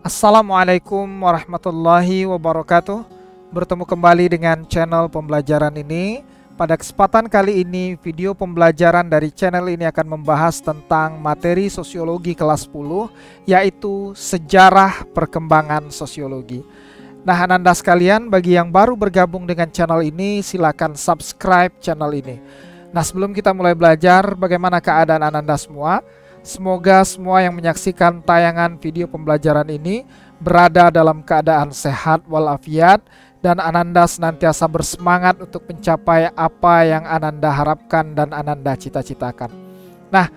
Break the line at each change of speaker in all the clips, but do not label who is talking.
Assalamualaikum warahmatullahi wabarakatuh. Bertemu kembali dengan channel pembelajaran ini. Pada kesempatan kali ini, video pembelajaran dari channel ini akan membahas tentang materi sosiologi kelas 10, yaitu sejarah perkembangan sosiologi. Nah, Ananda sekalian, bagi yang baru bergabung dengan channel ini, silakan subscribe channel ini. Nah, sebelum kita mulai belajar, bagaimana keadaan Ananda semua? Semoga semua yang menyaksikan tayangan video pembelajaran ini berada dalam keadaan sehat walafiat dan Ananda senantiasa bersemangat untuk mencapai apa yang Ananda harapkan dan Ananda cita-citakan. Nah,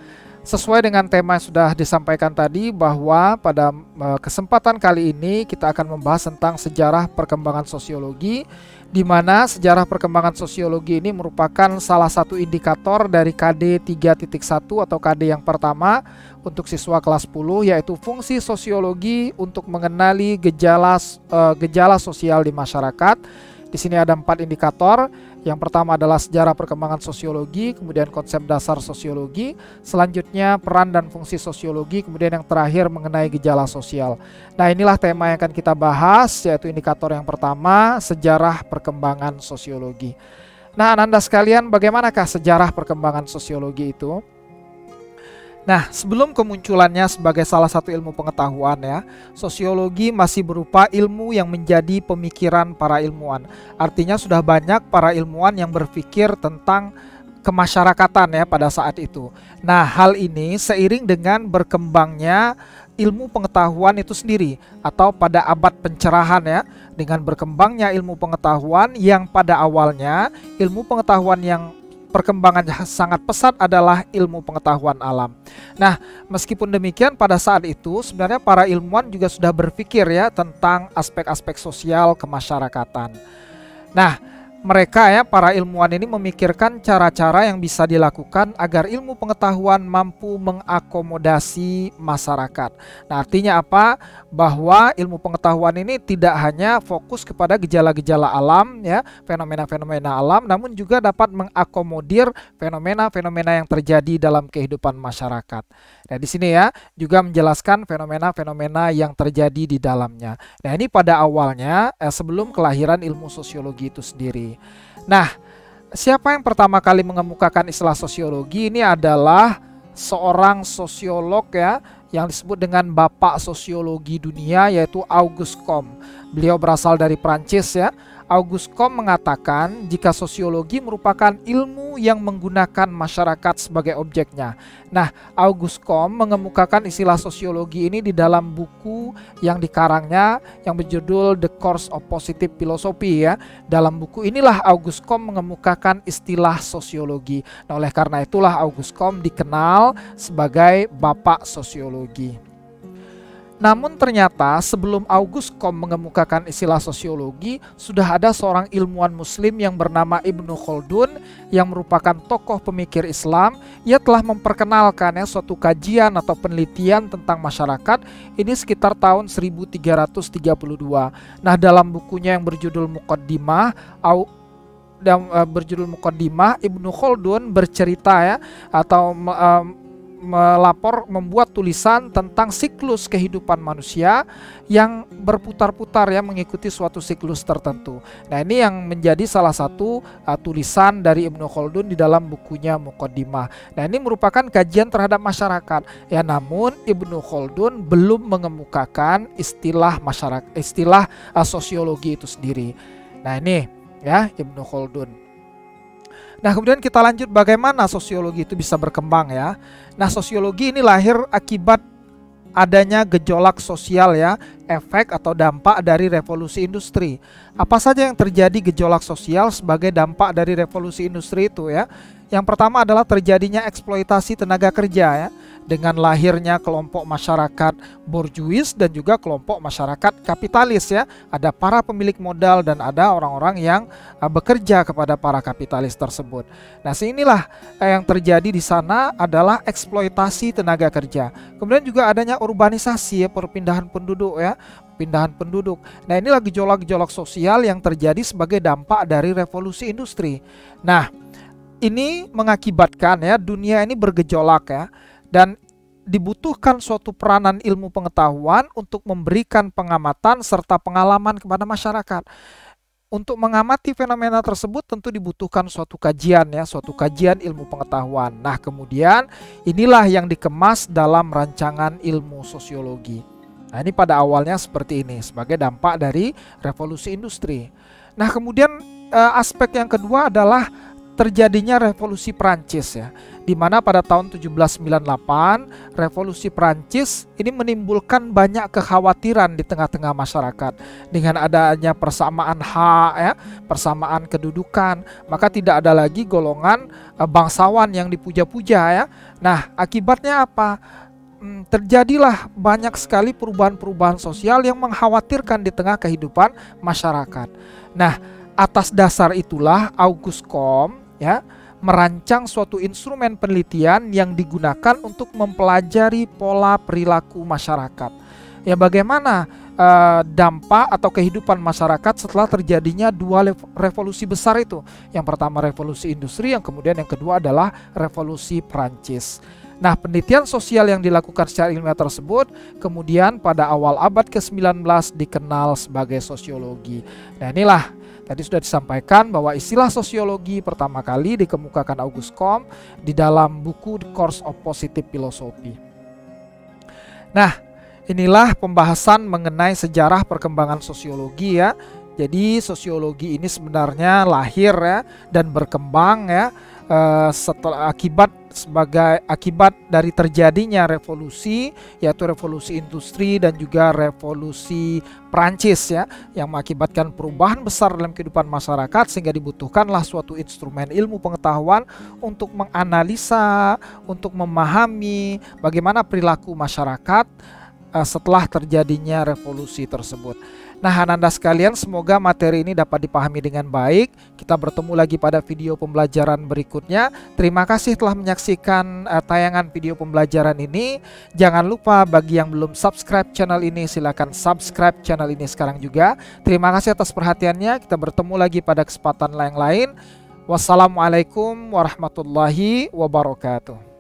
sesuai dengan tema yang sudah disampaikan tadi bahwa pada kesempatan kali ini kita akan membahas tentang sejarah perkembangan sosiologi, di mana sejarah perkembangan sosiologi ini merupakan salah satu indikator dari KD 3.1 atau KD yang pertama untuk siswa kelas 10, yaitu fungsi sosiologi untuk mengenali gejala sosial di masyarakat. Di sini ada 4 indikator. Yang pertama adalah sejarah perkembangan sosiologi, kemudian konsep dasar sosiologi, selanjutnya peran dan fungsi sosiologi, kemudian yang terakhir mengenai gejala sosial. Nah, inilah tema yang akan kita bahas, yaitu indikator yang pertama, sejarah perkembangan sosiologi. Nah, Ananda sekalian, bagaimanakah sejarah perkembangan sosiologi itu? Nah, sebelum kemunculannya sebagai salah satu ilmu pengetahuan ya, sosiologi masih berupa ilmu yang menjadi pemikiran para ilmuwan. Artinya sudah banyak para ilmuwan yang berpikir tentang kemasyarakatan ya pada saat itu. Nah, hal ini seiring dengan berkembangnya ilmu pengetahuan itu sendiri atau pada abad pencerahan ya, dengan berkembangnya ilmu pengetahuan yang pada awalnya ilmu pengetahuan yang perkembangannya sangat pesat adalah ilmu pengetahuan alam. Nah, meskipun demikian pada saat itu sebenarnya para ilmuwan juga sudah berpikir ya tentang aspek-aspek sosial kemasyarakatan. Nah, mereka ya para ilmuwan ini memikirkan cara-cara yang bisa dilakukan agar ilmu pengetahuan mampu mengakomodasi masyarakat. Nah, artinya apa? Bahwa ilmu pengetahuan ini tidak hanya fokus kepada gejala-gejala alam ya, fenomena-fenomena alam, namun juga dapat mengakomodir fenomena-fenomena yang terjadi dalam kehidupan masyarakat. Nah, di sini ya juga menjelaskan fenomena-fenomena yang terjadi di dalamnya. Nah, ini pada awalnya sebelum kelahiran ilmu sosiologi itu sendiri. Nah, siapa yang pertama kali mengemukakan istilah sosiologi? Ini adalah seorang sosiolog ya yang disebut dengan Bapak Sosiologi Dunia, yaitu Auguste Comte. Beliau berasal dari Prancis ya. Auguste Comte mengatakan jika sosiologi merupakan ilmu yang menggunakan masyarakat sebagai objeknya. Nah, Auguste Comte mengemukakan istilah sosiologi ini di dalam buku yang dikarangnya yang berjudul The Course of Positive Philosophy ya. Dalam buku inilah Auguste Comte mengemukakan istilah sosiologi. Nah, oleh karena itulah Auguste Comte dikenal sebagai Bapak Sosiologi. Namun ternyata sebelum Auguste Comte mengemukakan istilah sosiologi, sudah ada seorang ilmuwan muslim yang bernama Ibnu Khaldun yang merupakan tokoh pemikir Islam. Ia telah memperkenalkan suatu kajian atau penelitian tentang masyarakat ini sekitar tahun 1332. Nah, dalam bukunya yang berjudul Muqaddimah Ibnu Khaldun bercerita ya atau membuat tulisan tentang siklus kehidupan manusia yang berputar-putar ya mengikuti suatu siklus tertentu. Nah, ini yang menjadi salah satu tulisan dari Ibnu Khaldun di dalam bukunya Muqaddimah. Nah, ini merupakan kajian terhadap masyarakat. Ya, namun Ibnu Khaldun belum mengemukakan istilah sosiologi itu sendiri. Nah, ini ya Ibnu Khaldun. Nah, kemudian kita lanjut bagaimana sosiologi itu bisa berkembang ya. Nah, sosiologi ini lahir akibat adanya gejolak sosial ya, efek atau dampak dari revolusi industri. Apa saja yang terjadi gejolak sosial sebagai dampak dari revolusi industri itu ya? Yang pertama adalah terjadinya eksploitasi tenaga kerja ya, dengan lahirnya kelompok masyarakat borjuis dan juga kelompok masyarakat kapitalis ya. Ada para pemilik modal dan ada orang-orang yang bekerja kepada para kapitalis tersebut. Nah, inilah yang terjadi di sana adalah eksploitasi tenaga kerja. Kemudian juga adanya urbanisasi ya, perpindahan penduduk ya. Pindahan penduduk. Nah, inilah gejolak-gejolak sosial yang terjadi sebagai dampak dari revolusi industri. Nah, ini mengakibatkan ya dunia ini bergejolak ya, dan dibutuhkan suatu peranan ilmu pengetahuan untuk memberikan pengamatan serta pengalaman kepada masyarakat. Untuk mengamati fenomena tersebut tentu dibutuhkan suatu kajian ya, suatu kajian ilmu pengetahuan. Nah, kemudian inilah yang dikemas dalam rancangan ilmu sosiologi. Nah, ini pada awalnya seperti ini sebagai dampak dari revolusi industri. Nah, kemudian aspek yang kedua adalah terjadinya revolusi Prancis ya, di mana pada tahun 1798 revolusi Prancis ini menimbulkan banyak kekhawatiran di tengah-tengah masyarakat dengan adanya persamaan hak ya, persamaan kedudukan, maka tidak ada lagi golongan bangsawan yang dipuja-puja ya. Nah, akibatnya apa? Terjadilah banyak sekali perubahan-perubahan sosial yang mengkhawatirkan di tengah kehidupan masyarakat. Nah, atas dasar itulah Auguste Comte ya merancang suatu instrumen penelitian yang digunakan untuk mempelajari pola perilaku masyarakat. Ya, bagaimana dampak atau kehidupan masyarakat setelah terjadinya dua revolusi besar itu. Yang pertama revolusi industri, yang kemudian yang kedua adalah revolusi Prancis. Nah, penelitian sosial yang dilakukan secara ilmiah tersebut kemudian pada awal abad ke-19 dikenal sebagai sosiologi. Nah, inilah tadi sudah disampaikan bahwa istilah sosiologi pertama kali dikemukakan Auguste Comte di dalam buku The Course of Positive Philosophy. Nah, inilah pembahasan mengenai sejarah perkembangan sosiologi ya. Jadi sosiologi ini sebenarnya lahir ya dan berkembang ya setelah akibat dari terjadinya revolusi, yaitu revolusi industri dan juga revolusi Prancis ya, yang mengakibatkan perubahan besar dalam kehidupan masyarakat sehingga dibutuhkanlah suatu instrumen ilmu pengetahuan untuk menganalisa, untuk memahami bagaimana perilaku masyarakat setelah terjadinya revolusi tersebut. Nah, Ananda sekalian, semoga materi ini dapat dipahami dengan baik. Kita bertemu lagi pada video pembelajaran berikutnya. Terima kasih telah menyaksikan tayangan video pembelajaran ini. Jangan lupa bagi yang belum subscribe channel ini, silakan subscribe channel ini sekarang juga. Terima kasih atas perhatiannya. Kita bertemu lagi pada kesempatan lain. Wassalamualaikum warahmatullahi wabarakatuh.